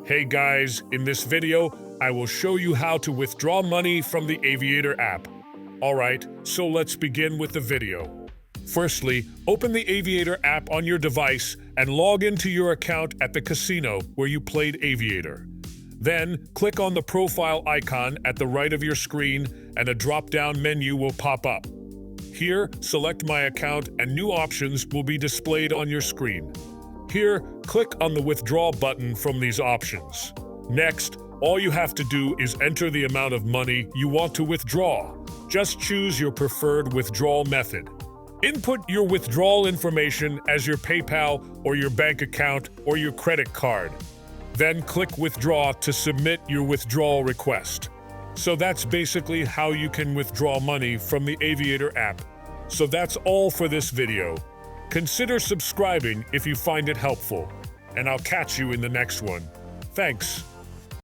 Hey guys, in this video, I will show you how to withdraw money from the Aviator app. Alright, so let's begin with the video. Firstly, open the Aviator app on your device and log into your account at the casino where you played Aviator. Then, click on the profile icon at the right of your screen and a drop-down menu will pop up. Here, select My Account and new options will be displayed on your screen. Here, click on the Withdrawal button from these options. Next, all you have to do is enter the amount of money you want to withdraw. Just choose your preferred withdrawal method. Input your withdrawal information as your PayPal or your bank account or your credit card. Then click Withdraw to submit your withdrawal request. So that's basically how you can withdraw money from the Aviator app. So that's all for this video. Consider subscribing if you find it helpful, and I'll catch you in the next one. Thanks.